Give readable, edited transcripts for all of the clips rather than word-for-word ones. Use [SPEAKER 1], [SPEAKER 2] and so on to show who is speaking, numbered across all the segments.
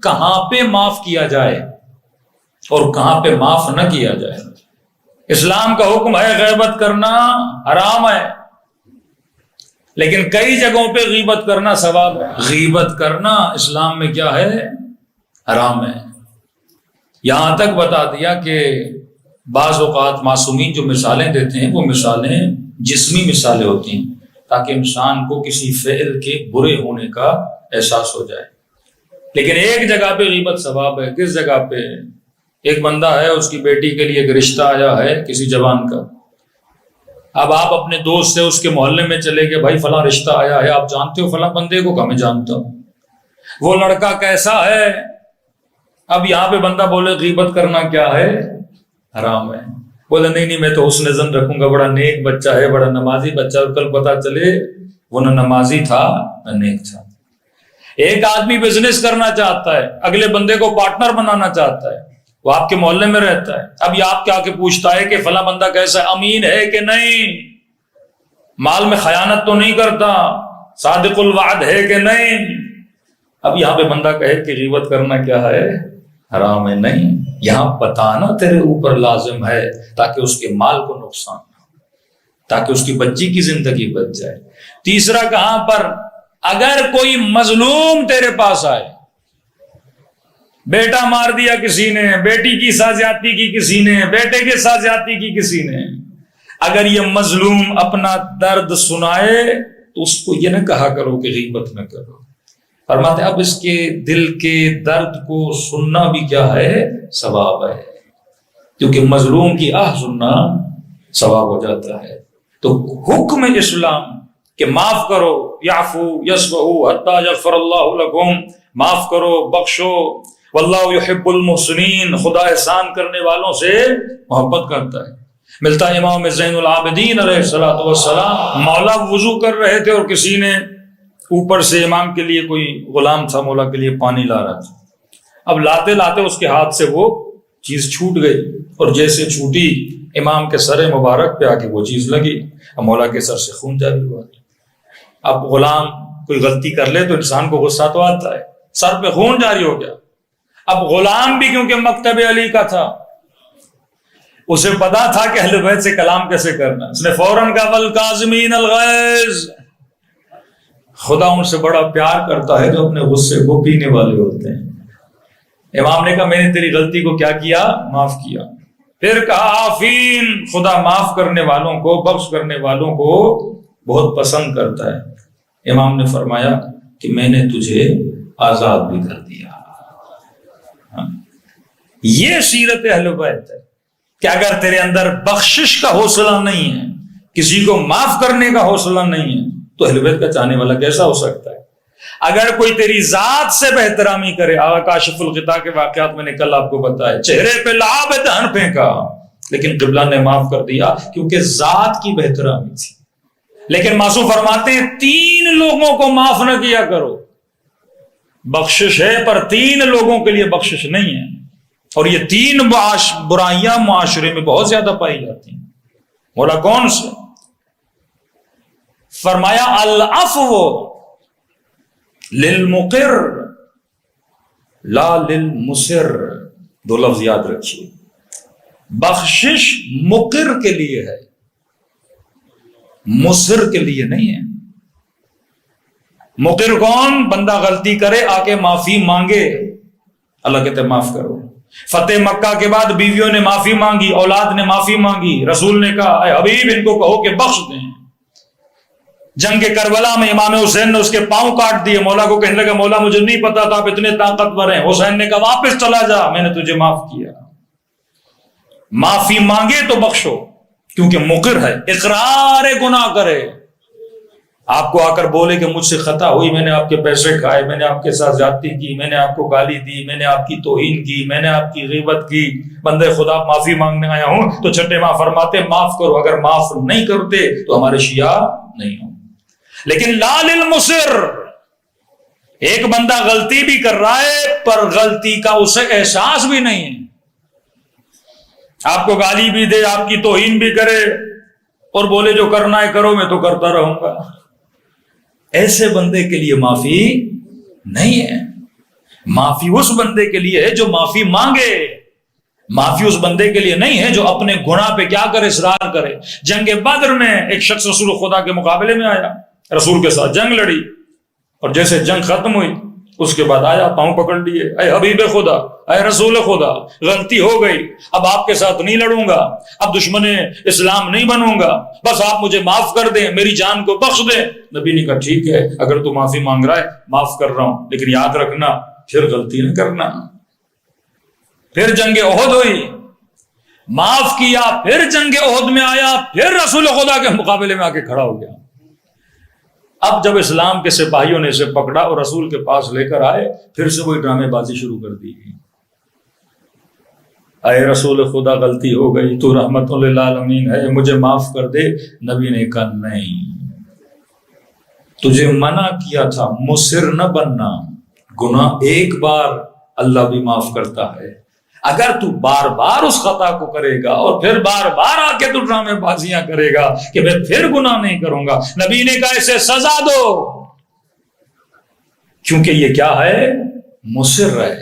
[SPEAKER 1] کہاں پہ معاف کیا جائے اور کہاں پہ معاف نہ کیا جائے۔ اسلام کا حکم ہے غیبت کرنا حرام ہے، لیکن کئی جگہوں پہ غیبت کرنا ثواب ہے۔ غیبت کرنا اسلام میں کیا ہے؟ حرام ہے۔ یہاں تک بتا دیا کہ بعض اوقات معصومین جو مثالیں دیتے ہیں وہ مثالیں جسمی مثالیں ہوتی ہیں تاکہ انسان کو کسی فعل کے برے ہونے کا احساس ہو جائے، لیکن ایک جگہ پہ غیبت ثواب ہے۔ کس جگہ پہ؟ ایک بندہ ہے، اس کی بیٹی کے لیے ایک رشتہ آیا ہے کسی جوان کا، اب آپ اپنے دوست سے اس کے محلے میں چلے گئے، بھائی فلاں رشتہ آیا ہے، آپ جانتے ہو فلاں بندے کو؟ کہ میں جانتا ہوں۔ وہ لڑکا کیسا ہے؟ اب یہاں پہ بندہ بولے غیبت کرنا کیا ہے؟ حرام ہے۔ بولے نہیں میں تو حسن ظن رکھوں گا، بڑا نیک بچہ ہے، بڑا نمازی بچہ، اور کل پتا چلے وہ نہ نمازی تھا نہ نیک تھا۔ ایک آدمی بزنس کرنا چاہتا ہے، اگلے بندے کو پارٹنر بنانا چاہتا ہے، وہ آپ کے محلے میں رہتا ہے، اب یہ آپ کے آ کے پوچھتا ہے کہ فلاں بندہ کیسا ہے، امین ہے کہ نہیں، مال میں خیانت تو نہیں کرتا، صادق الوعد ہے کہ نہیں۔ اب یہاں پہ بندہ کہے کہ غیبت کرنا کیا ہے؟ حرام ہے۔ نہیں، یہاں بتانا تیرے اوپر لازم ہے تاکہ اس کے مال کو نقصان نہ ہو، تاکہ اس کی بچی کی زندگی بچ جائے۔ تیسرا کہاں پر؟ اگر کوئی مظلوم تیرے پاس آئے، بیٹا مار دیا کسی نے، بیٹی کی ساتھ زیادتی کی کسی نے، بیٹے کے ساتھ زیادتی کی کسی نے، اگر یہ مظلوم اپنا درد سنائے تو اس کو یہ نہ کہا کرو کہ غیبت نہ کرو۔ فرماتے اب اس کے دل کے درد کو سننا بھی کیا ہے؟ ثواب ہے، کیونکہ مظلوم کی آہ سننا ثواب ہو جاتا ہے۔ تو حکم اسلام کہ معاف کرو، یعفو یصفحوا حتی یغفر اللہ لکم، معاف کرو، بخشو، واللہ یحب المحسنین، خدا احسان کرنے والوں سے محبت کرتا ہے۔ ملتا ہے امام زین العابدین علیہ الصلوۃ والسلام، مولا وضو کر رہے تھے اور کسی نے اوپر سے امام کے لیے، کوئی غلام تھا مولا کے لیے پانی لا رہا تھا، اب لاتے لاتے اس کے ہاتھ سے وہ چیز چھوٹ گئی، اور جیسے چھوٹی امام کے سر مبارک پہ آ کے وہ چیز لگی، اب مولا کے سر سے خون جاری ہوا۔ اب غلام کوئی غلطی کر لے تو انسان کو غصہ تو آتا ہے، سر پہ خون جاری ہو گیا۔ اب غلام بھی کیونکہ مکتب علی کا تھا، اسے پتا تھا کہ اہل بیت سے کلام کیسے کرنا، اس نے فوراً کہا والکاظمین الغیظ، خدا ان سے بڑا پیار کرتا ہے جو اپنے غصے کو پینے والے ہوتے ہیں۔ امام نے کہا میں نے تیری غلطی کو کیا کیا؟ معاف کیا۔ پھر کہا عافین، خدا معاف کرنے والوں کو، بخش کرنے والوں کو بہت پسند کرتا ہے۔ امام نے فرمایا کہ میں نے تجھے آزاد بھی کر دیا۔ یہ سیرت اہل بیت ہے کہ اگر تیرے اندر بخشش کا حوصلہ نہیں ہے، کسی کو معاف کرنے کا حوصلہ نہیں ہے، تو اہل بیت کا چاہنے والا کیسا ہو سکتا ہے؟ اگر کوئی تیری ذات سے بہترامی کرے، آقا کاشف الغطا کے واقعات میں نے کل آپ کو بتایا، چہرے پہ لعاب دہن پھینکا لیکن قبلہ نے معاف کر دیا کیونکہ ذات کی بہترامی تھی۔ لیکن معصوم فرماتے ہیں 3 لوگوں کو معاف نہ کیا کرو، بخشش ہے پر 3 لوگوں کے لیے بخشش نہیں ہے، اور یہ 3 برائیاں معاشرے میں بہت زیادہ پائی جاتی ہیں۔ بولا کون سے؟ فرمایا العفو للمقر لا للمصر، 2 لفظ یاد رکھیے، بخشش مقر کے لیے ہے، مصر کے لیے نہیں ہے۔ مقر کون؟ بندہ غلطی کرے آ کے معافی مانگے، اللہ کہتے معاف کرو۔ فتح مکہ کے بعد بیویوں نے معافی مانگی، اولاد نے معافی مانگی، رسول نے کہا اے حبیب ان کو کہو کہ بخش دیں۔ جنگ کربلا میں امام حسین نے اس کے پاؤں کاٹ دیے، مولا کو کہنے لگا مولا مجھے نہیں پتا تھا آپ اتنے طاقتور ہیں۔ حسین نے کہا واپس چلا جا، میں نے تجھے معاف کیا۔ معافی مانگے تو بخشو، کیونکہ مقر ہے، اقرار گناہ کرے، آپ کو آ کر بولے کہ مجھ سے خطا ہوئی، میں نے آپ کے پیسے کھائے، میں نے آپ کے ساتھ زیادتی کی، میں نے آپ کو گالی دی، میں نے آپ کی توہین کی، میں نے آپ کی غیبت کی، بندے خدا معافی مانگنے آیا ہوں، تو چھٹے ماں فرماتے معاف کرو، اگر معاف نہیں کرتے تو ہمارے شیعہ نہیں ہوں۔ لیکن لا للمصر، ایک بندہ غلطی بھی کر رہا ہے پر غلطی کا اسے احساس بھی نہیں ہے، آپ کو گالی بھی دے، آپ کی توہین بھی کرے اور بولے جو کرنا ہے کرو، میں تو کرتا رہوں گا، ایسے بندے کے لیے معافی نہیں ہے۔ معافی اس بندے کے لیے ہے جو معافی مانگے، معافی اس بندے کے لیے نہیں ہے جو اپنے گناہ پہ کیا کرے، اصرار کرے۔ جنگ بدر میں ایک شخص رسول خدا کے مقابلے میں آیا، رسول کے ساتھ جنگ لڑی، اور جیسے جنگ ختم ہوئی اس کے بعد آیا، پاؤں پکڑ لیے، اے حبیب خدا، اے رسول خدا، غلطی ہو گئی، اب آپ کے ساتھ نہیں لڑوں گا، اب دشمن اسلام نہیں بنوں گا، بس آپ مجھے معاف کر دیں، میری جان کو بخش دیں۔ نبی نے کہا ٹھیک ہے، اگر تو معافی مانگ رہا ہے معاف کر رہا ہوں، لیکن یاد رکھنا پھر غلطی نہ کرنا۔ پھر جنگ احد ہوئی، معاف کیا، پھر جنگ احد میں آیا، پھر رسول خدا کے مقابلے میں آ کے کھڑا ہو گیا۔ اب جب اسلام کے سپاہیوں نے اسے پکڑا اور رسول کے پاس لے کر آئے، پھر سے وہی ڈرامے بازی شروع کر دی۔ اے رسول خدا، غلطی ہو گئی، تو رحمت للعالمین ہے، مجھے معاف کر دے۔ نبی نے کہا نہیں، تجھے منع کیا تھا مصر نہ بننا، گناہ ایک بار اللہ بھی معاف کرتا ہے، اگر تو بار بار اس خطا کو کرے گا اور پھر بار بار آ کے تو ڈرامے بازیاں کرے گا کہ میں پھر گناہ نہیں کروں گا، نبی نے کہا اسے سزا دو، کیونکہ یہ کیا ہے، مصر ہے۔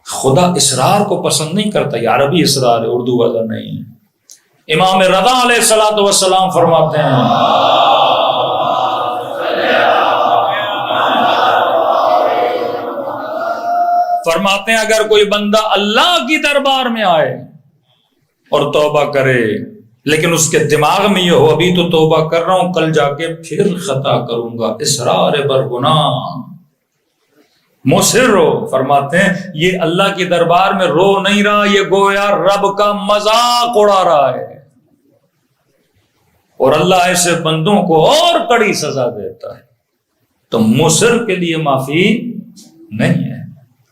[SPEAKER 1] خدا اصرار کو پسند نہیں کرتا، یہ عربی اصرار ہے، اردو والا نہیں ہے۔ امام رضا علیہ الصلوۃ والسلام فرماتے ہیں اگر کوئی بندہ اللہ کی دربار میں آئے اور توبہ کرے، لیکن اس کے دماغ میں یہ ہو ابھی تو توبہ کر رہا ہوں، کل جا کے پھر خطا کروں گا، اصرار بر گناہ، مصر ہو، فرماتے ہیں یہ اللہ کی دربار میں رو نہیں رہا، یہ گویا رب کا مذاق اڑا رہا ہے، اور اللہ ایسے بندوں کو اور کڑی سزا دیتا ہے۔ تو مصر کے لیے معافی نہیں ہے،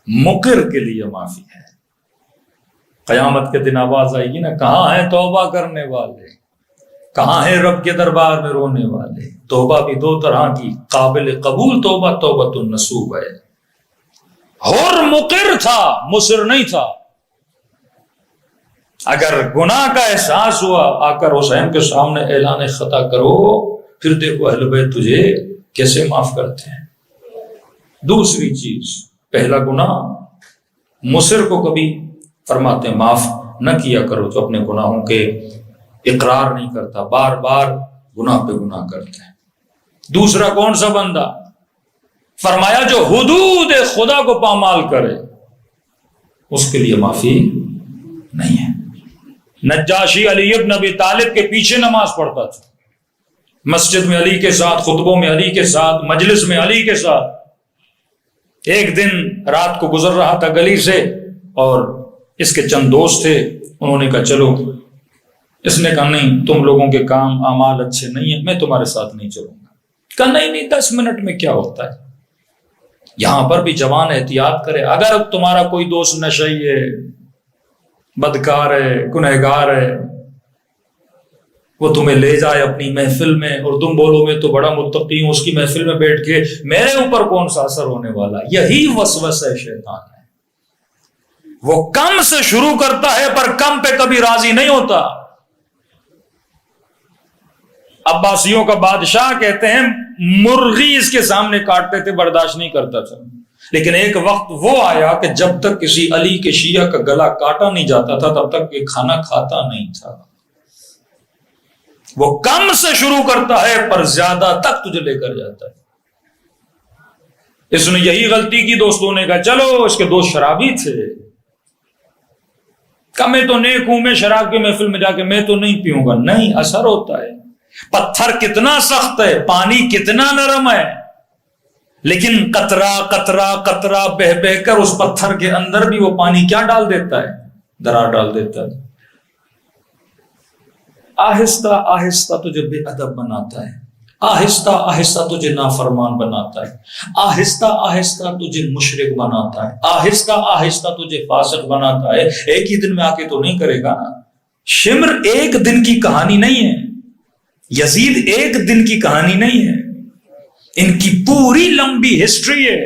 [SPEAKER 1] مقر کے لیے معافی ہے۔ قیامت کے دن آواز آئے گی نا، کہاں ہیں توبہ کرنے والے، کہاں ہیں رب کے دربار میں رونے والے۔ توبہ بھی دو طرح کی، قابل قبول توبہ توبۃ النصوح ہے، اور مقر تھا، مصر نہیں تھا۔ اگر گناہ کا احساس ہوا، آ کر حسین کے سامنے اعلان خطا کرو، پھر دیکھو اہل بیت تجھے کیسے معاف کرتے ہیں۔ دوسری چیز، پہلا گناہ، مصر کو کبھی فرماتے ہیں معاف نہ کیا کرو جو اپنے گناہوں کے اقرار نہیں کرتا، بار بار گناہ پہ گناہ کرتا ہے۔ دوسرا کون سا بندہ؟ فرمایا جو حدود خدا کو پامال کرے، اس کے لیے معافی نہیں ہے۔ نجاشی علی ابن ابی طالب کے پیچھے نماز پڑھتا تھا، مسجد میں علی کے ساتھ، خطبوں میں علی کے ساتھ، مجلس میں علی کے ساتھ۔ ایک دن رات کو گزر رہا تھا گلی سے، اور اس کے چند دوست تھے، انہوں نے کہا چلو، اس نے کہا نہیں، تم لوگوں کے کام اعمال اچھے نہیں ہیں، میں تمہارے ساتھ نہیں چلوں گا۔ کہا نہیں 10 منٹ میں کیا ہوتا ہے، یہاں پر بھی جوان احتیاط کرے، اگر تمہارا کوئی دوست نشئی ہے، بدکار ہے، گنہگار ہے، وہ تمہیں لے جائے اپنی محفل میں اور تم بولو میں تو بڑا متقی ہوں، اس کی محفل میں بیٹھ کے میرے اوپر کون سا اثر ہونے والا، یہی وسوسہ شیطان ہے۔ وہ کم سے شروع کرتا ہے پر کم پہ کبھی راضی نہیں ہوتا۔ عباسیوں کا بادشاہ کہتے ہیں مرغی اس کے سامنے کاٹتے تھے، برداشت نہیں کرتا تھا، لیکن ایک وقت وہ آیا کہ جب تک کسی علی کے شیعہ کا گلا کاٹا نہیں جاتا تھا تب تک یہ کھانا کھاتا نہیں تھا۔ وہ کم سے شروع کرتا ہے پر زیادہ تک تجھے لے کر جاتا ہے۔ اس نے یہی غلطی کی، دوستوں نے کہا چلو، اس کے دوست شرابی تھے، کہا میں تو نیک ہوں، میں شراب کی محفل میں جا کے میں تو نہیں پیوں گا۔ نہیں، اثر ہوتا ہے۔ پتھر کتنا سخت ہے، پانی کتنا نرم ہے، لیکن قطرہ قطرہ قطرہ بہ بہ کر اس پتھر کے اندر بھی وہ پانی کیا ڈال دیتا ہے، درار ڈال دیتا ہے۔ آہستہ آہستہ تجھے بے ادب بناتا ہے، آہستہ آہستہ تجھے نافرمان بناتا ہے، آہستہ آہستہ تجھے مشرک بناتا ہے، آہستہ آہستہ تجھے فاسق بناتا ہے۔ ایک ہی دن میں آ کے تو نہیں کرے گا نا۔ شمر ایک دن کی کہانی نہیں ہے، یزید ایک دن کی کہانی نہیں ہے، ان کی پوری لمبی ہسٹری ہے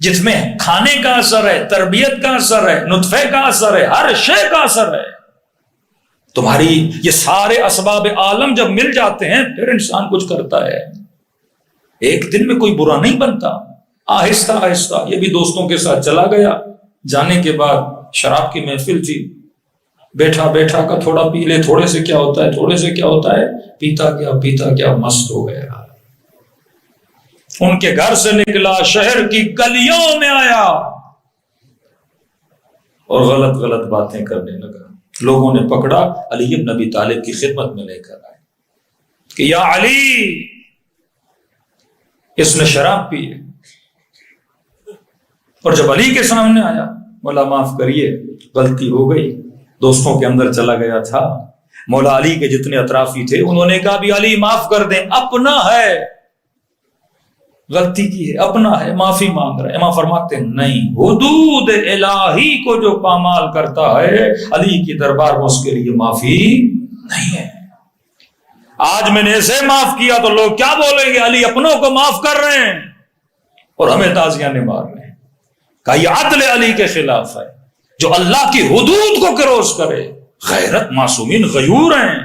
[SPEAKER 1] جس میں کھانے کا اثر ہے، تربیت کا اثر ہے، نطفے کا اثر ہے، ہر شے کا اثر ہے۔ تمہاری یہ سارے اسباب عالم جب مل جاتے ہیں پھر انسان کچھ کرتا ہے۔ ایک دن میں کوئی برا نہیں بنتا، آہستہ آہستہ یہ بھی دوستوں کے ساتھ چلا گیا. جانے کے بعد شراب کی محفل تھی، بیٹھا بیٹھا کا تھوڑا پی لے، تھوڑے سے کیا ہوتا ہے، تھوڑے سے کیا ہوتا ہے، پیتا گیا مست ہو گیا. ان کے گھر سے نکلا، شہر کی گلیوں میں آیا اور غلط غلط باتیں کرنے لگا. لوگوں نے پکڑا، علی بن ابی طالب کی خدمت میں لے کر آئے کہ یا علی، اس نے شراب پی ہے. اور جب علی کے سامنے آیا، مولا معاف کریے، غلطی ہو گئی، دوستوں کے اندر چلا گیا تھا. مولا علی کے جتنے اطرافی تھے انہوں نے کہا بھی علی معاف کر دیں، اپنا ہے، غلطی کی ہے، اپنا ہے، معافی مانگ رہا ہے. امام فرماتے ہیں نہیں، حدود الہی کو جو پامال کرتا ہے علی کی دربار میں اس کے لیے معافی نہیں ہے. آج میں نے اسے معاف کیا تو لوگ کیا بولیں گے، علی اپنوں کو معاف کر رہے ہیں اور ہمیں تازیاں نے مار رہے ہیں. کہ یہ عدل علی کے خلاف ہے، جو اللہ کی حدود کو کروس کرے. غیرت معصومین غیور ہیں.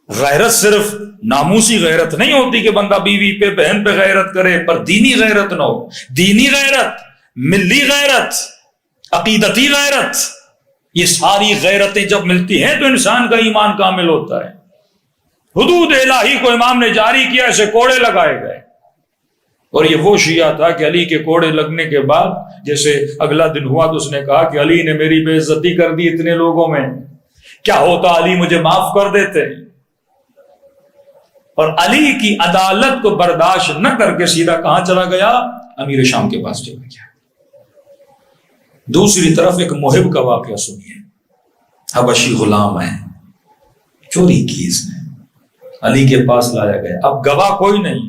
[SPEAKER 1] غیرت صرف ناموسی غیرت نہیں ہوتی کہ بندہ بیوی پہ بہن پہ غیرت کرے، پر دینی غیرت نہ ہو. دینی غیرت، ملی غیرت، عقیدتی غیرت، یہ ساری غیرتیں جب ملتی ہیں تو انسان کا ایمان کامل ہوتا ہے. حدود الہی کو امام نے جاری کیا، اسے کوڑے لگائے گئے. اور یہ وہ شیعہ تھا کہ علی کے کوڑے لگنے کے بعد جیسے اگلا دن ہوا تو اس نے کہا کہ علی نے میری بے عزتی کر دی اتنے لوگوں میں، کیا ہوتا علی مجھے معاف کر دیتے. اور علی کی عدالت کو برداشت نہ کر کے سیدھا کہاں چلا گیا، امیر شام کے پاس چلا گیا. دوسری طرف ایک محب کا واقعہ سنیے. حبشی غلام ہے، چوری کی اس نے، علی کے پاس لایا گیا. اب گواہ کوئی نہیں.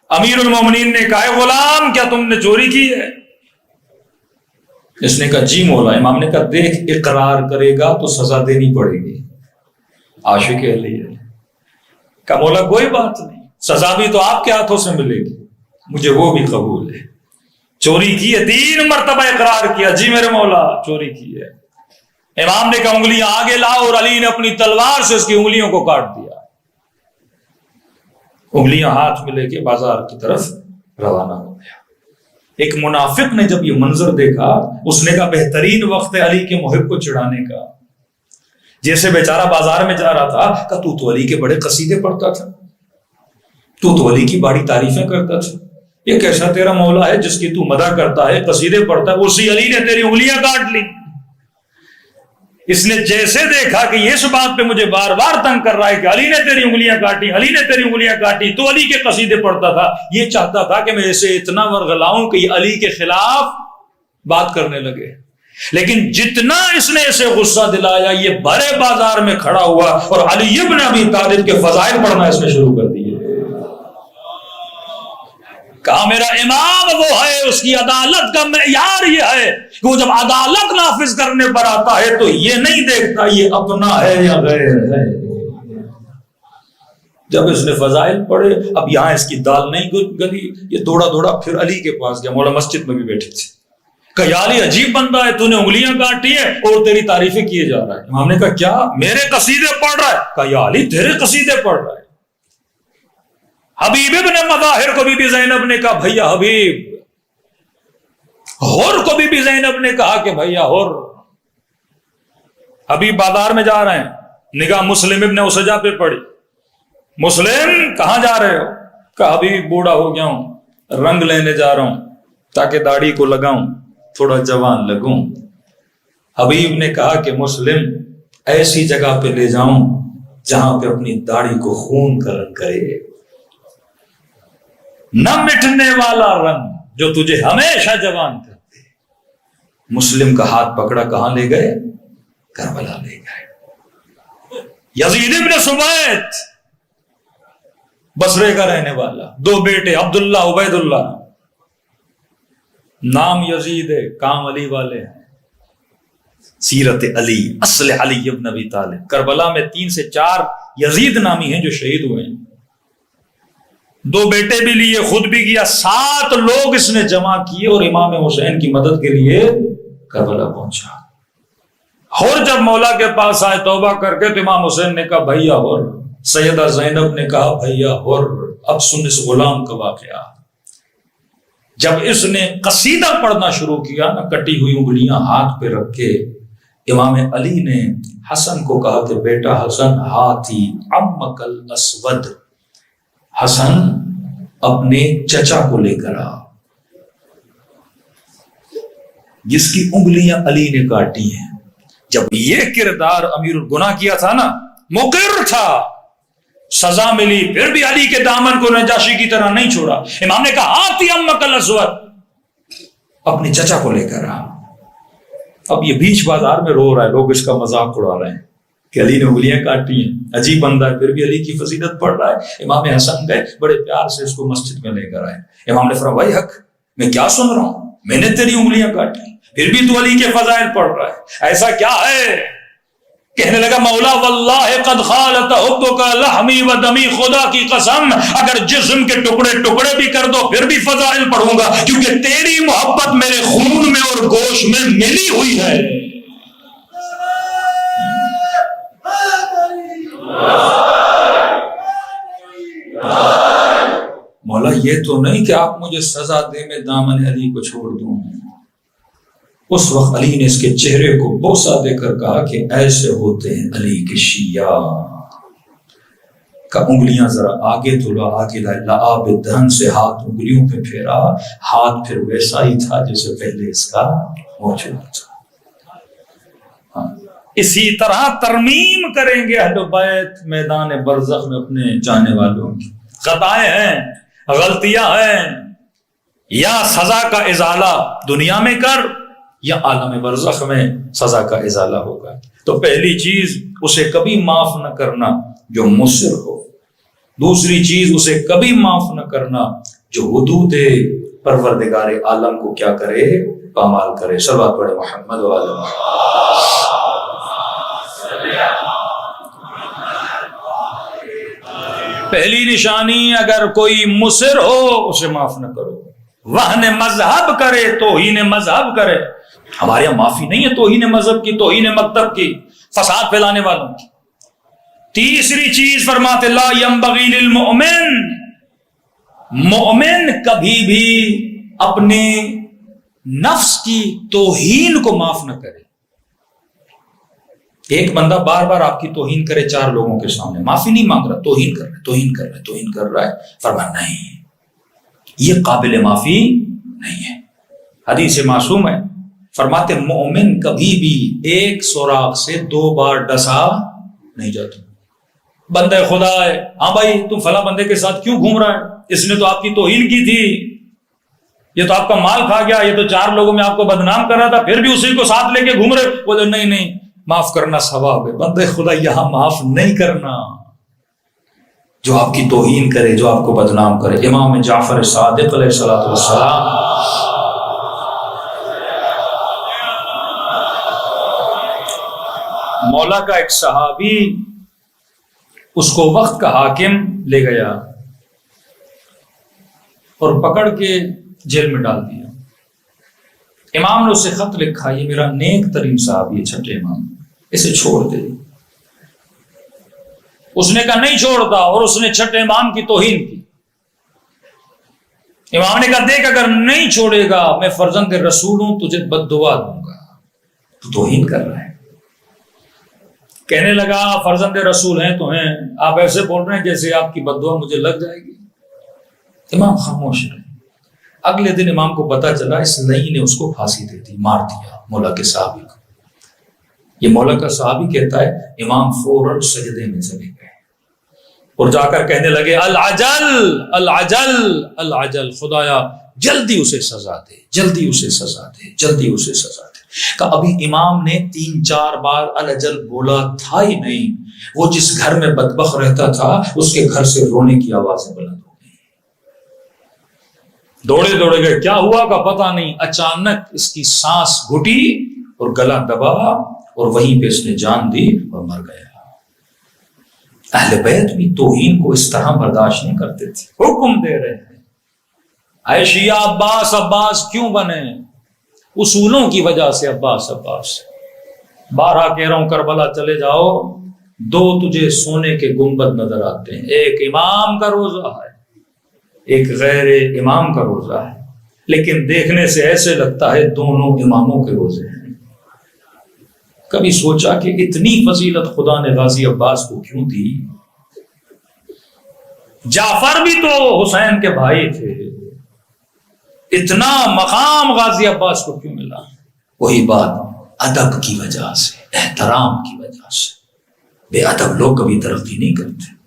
[SPEAKER 1] امیر المومنین نے کہا غلام کیا تم نے چوری کی ہے؟ اس نے کہا جی مولا. امام نے کہا دیکھ، اقرار کرے گا تو سزا دینی پڑے گی. عاشق علی ہے. کہا مولا کوئی بات نہیں، سزا بھی تو آپ کے ہاتھوں سے ملے گی، مجھے وہ بھی قبول ہے. چوری کی ہے، 3 مرتبہ اقرار کیا، جی میرے مولا چوری کی ہے. امام نے کہا انگلیاں آگے لاؤ، اور علی نے اپنی تلوار سے اس کی انگلیوں کو کاٹ دیا. انگلیاں ہاتھ میں لے کے بازار کی طرف روانہ ہو گیا. ایک منافق نے جب یہ منظر دیکھا، اس نے کہا بہترین وقت ہے علی کے محب کو چڑھانے کا. جیسے بیچارہ بازار میں جا رہا تھا کہ تو علی کے بڑے قصیدے پڑھتا تھا، تو علی کی بڑی تعریفیں کرتا تھا، یہ کیسا تیرا مولا ہے جس کی تو مدح کرتا ہے، قصیدے پڑھتا ہے، اسی علی نے تیری انگلیاں کاٹ لی. اس نے جیسے دیکھا کہ یہ اس بات پہ مجھے بار بار تنگ کر رہا ہے کہ علی نے تیری انگلیاں کاٹی، علی نے تیری انگلیاں کاٹی، تو علی کے قصیدے پڑھتا تھا، یہ چاہتا تھا کہ میں اسے اتنا ورغلاؤں کہ یہ علی کے خلاف بات کرنے لگے. لیکن جتنا اس نے اسے غصہ دلایا، یہ بڑے بازار میں کھڑا ہوا اور علی ابن ابی طالب کے فضائل پڑھنا اس نے شروع کر دیے. کہا میرا امام وہ ہے، اس کی عدالت کا معیار یہ ہے کہ وہ جب عدالت نافذ کرنے پر آتا ہے تو یہ نہیں دیکھتا یہ اپنا ہے یا غیر ہے. جب اس نے فضائل پڑھے، اب یہاں اس کی دال نہیں گلی، یہ دوڑا پھر علی کے پاس گیا. مولا مسجد میں بھی بیٹھے تھے. کہ یا علی عجیب بندہ ہے، تو نے انگلیاں کاٹی ہے اور تیری تعریفیں کیے جا رہا ہے. امام نے کہا کیا؟ میرے قصیدے پڑھ رہا ہے. کہا یا علی تیرے قصیدے پڑھ رہا ہے. حبیب ابن مظاہر کو بی بی زینب نے کہا بھیا حبیب. حر کو بی بی زینب نے کہا کہ بھیا حر. حبیب بازار میں جا رہے ہیں، نگاہ مسلم ابن اسجا پہ پڑی. مسلم کہاں جا رہے ہو؟ کہا حبیب بوڑھا ہو گیا ہوں، رنگ لینے جا رہا ہوں تاکہ داڑھی کو لگاؤں، تھوڑا جوان لگوں. حبیب نے کہا کہ مسلم ایسی جگہ پہ لے جاؤں جہاں پہ اپنی داڑھی کو خون کا رنگ کرے، نہ مٹنے والا رنگ جو تجھے ہمیشہ جوان کرتے. مسلم کا ہاتھ پکڑا، کہاں لے گئے؟ کربلا لے گئے. یزید ابن سمیت بصرے کا رہنے والا، 2 بیٹے عبداللہ عبید اللہ، نام یزید ہے، کام علی والے ہیں. سیرت علی، اصل علی ابن ابی طالب. کربلا میں 3 سے 4 یزید نامی ہیں جو شہید ہوئے ہیں. 2 بیٹے بھی لیے، خود بھی کیا، 7 لوگ اس نے جمع کیے اور امام حسین کی مدد کے لیے کربلا پہنچا. اور جب مولا کے پاس آئے توبہ کر کے تو امام حسین نے کہا بھیا اور. سیدہ زینب نے کہا بھیا اور. اب سن اس غلام کا واقعہ. جب اس نے قصیدہ پڑھنا شروع کیا نا، کٹی ہوئی انگلیاں ہاتھ پہ رکھ کے، امام علی نے حسن کو کہا کہ بیٹا حسن، ہاتھی عمک الاسود، حسن اپنے چچا کو لے کر آ، جس کی انگلیاں علی نے کاٹی ہیں۔ جب یہ کردار امیر الگناہ کیا تھا نا، مقر تھا، سزا ملی، پھر بھی علی کے دامن کو نجاشی کی طرح نہیں چھوڑا۔ امام نے کہا آتی امک الاسود، اپنے چچا کو لے کر آ۔ اب یہ بیچ بازار میں رو رہا ہے، لوگ اس کا مذاق اڑا رہے ہیں کہ علی نے انگلیاں کاٹی ہیں، عجیب بندہ ہے، پھر بھی علی کی فضیلت پڑھ رہا ہے۔ امام حسن گئے، بڑے پیار سے اس کو مسجد میں لے کر آئے۔ امام نے فرمایا بھائی حق، میں کیا سن رہا ہوں، میں نے تیری انگلیاں کاٹی، پھر بھی تو علی کے فضائل پڑھ رہا ہے، ایسا کیا ہے؟ کہنے لگا مولا واللہ قد خالت حبک لحمی و دمی، خدا کی قسم اگر جسم کے ٹکڑے ٹکڑے بھی کر دو پھر بھی فضائل پڑھوں گا، کیونکہ تیری محبت میرے خون میں اور گوشت میں ملی ہوئی ہے۔ مولا یہ تو نہیں کہ آپ مجھے سزا دے میں دامن علی کو چھوڑ دوں۔ اس وقت علی نے اس کے چہرے کو بوسہ دے کر کہا کہ ایسے ہوتے ہیں علی کے شیعہ، کا انگلیاں ذرا آگے تولا، آگے لعاب دہن سے ہاتھ انگلیوں پہ پھیرا، ہاتھ پھر ویسا ہی تھا جیسے پہلے اس کا موجود تھا۔ اسی طرح ترمیم کریں گے اہل بیت میدان برزخ میں اپنے جانے والوں کی۔ خطائیں ہیں، غلطیاں ہیں، یا سزا کا ازالہ دنیا میں کر یا عالم برزخ میں سزا کا ازالہ ہوگا۔ تو پہلی چیز اسے کبھی معاف نہ کرنا جو مصر ہو، دوسری چیز اسے کبھی معاف نہ کرنا جو حدود پروردگار عالم کو کیا کرے، پامال کرے۔ صلوات پڑھے محمد و آل محمد۔ پہلی نشانی، اگر کوئی مصر ہو اسے معاف نہ کرو، وہن مذہب کرے، توہین مذہب کرے۔ ہمارے یہاں معافی نہیں ہے توہین مذہب کی، توہین مکتب کی، فساد پھیلانے والوں کی۔ تیسری چیز فرماتے لا ينبغي للمؤمن، مومن کبھی بھی اپنے نفس کی توہین کو معاف نہ کرے۔ ایک بندہ بار بار آپ کی توہین کرے چار لوگوں کے سامنے، معافی نہیں مانگ رہا، توہین کر رہا ہے، توہین کر رہا ہے، توہین کر رہا ہے، فرمایا نہیں، یہ قابل معافی نہیں ہے۔ حدیث معصوم ہے، فرماتے مومن کبھی بھی ایک سوراخ سے دو بار ڈسا نہیں جاتا۔ بندہ خدا ہے، ہاں بھائی تم فلاں بندے کے ساتھ کیوں گھوم رہا ہے، اس نے تو آپ کی توہین کی تھی، یہ تو آپ کا مال کھا گیا، یہ تو چار لوگوں میں آپ کو بدنام کر رہا تھا، پھر بھی اسی کو ساتھ لے کے گھوم رہے۔ بولے نہیں نہیں، معاف کرنا ثواب ہے۔ بندے خدا یہاں معاف نہیں کرنا، جو آپ کی توہین کرے، جو آپ کو بدنام کرے۔ امام جعفر صادق علیہ الصلوۃ والسلام مولا کا ایک صحابی اس کو وقت کا حاکم لے گیا اور پکڑ کے جیل میں ڈال دیا۔ امام نے اسے خط لکھا، یہ میرا نیک ترین صحابی ہے، چھٹے امام، اسے چھوڑ دے۔ اس نے کہا نہیں چھوڑتا، اور اس نے چھٹے امام کی توہین کی۔ امام نے کہا دیکھ اگر نہیں چھوڑے گا میں فرزند رسول ہوں، تجھے بد دعا دوں گا، تو توہین کر رہا ہے۔ کہنے لگا فرزند رسول ہیں تو ہیں، آپ ایسے بول رہے ہیں جیسے آپ کی بد دعا مجھے لگ جائے گی۔ امام خاموش رہے۔ اگلے دن امام کو پتا چلا اس نئی نے اس کو پھانسی دے دی، مار دیا مولا کے صحابی کو۔ یہ مولا کا صحابی کہتا ہے امام فوراً سجدے میں چلے گئے اور جا کر کہنے لگے العجل العجل العجل، خدایا جلدی اسے سزا دے، جلدی اسے سزا دے، جلدی اسے سزا دے۔ کہ ابھی امام نے 3-4 بار العجل بولا تھا ہی نہیں، وہ جس گھر میں بدبخت رہتا تھا اس کے گھر سے رونے کی آوازیں بلند ہو گئی۔ دوڑے دوڑے گئے، کیا ہوا کا پتہ نہیں، اچانک اس کی سانس گھٹی اور گلا دبا اور وہیں پہ اس نے جان دی اور مر گیا۔ اہل بیت بھی توہین کو اس طرح برداشت نہیں کرتے تھے۔ حکم دے رہے ہیں اے شیعہ عباس عباس کیوں بنے؟ اصولوں کی وجہ سے عباس عباس۔ 12 کہہ رہا ہوں کربلا چلے جاؤ، 2 تجھے سونے کے گنبد نظر آتے ہیں، ایک امام کا روزہ ہے، ایک غیر امام کا روزہ ہے، لیکن دیکھنے سے ایسے لگتا ہے دونوں اماموں کے روزے ہیں۔ کبھی سوچا کہ اتنی فضیلت خدا نے غازی عباس کو کیوں دی؟ جعفر بھی تو حسین کے بھائی تھے، اتنا مقام غازی عباس کو کیوں ملا؟ وہی بات، ادب کی وجہ سے، احترام کی وجہ سے۔ بے ادب لوگ کبھی ترقی نہیں کرتے۔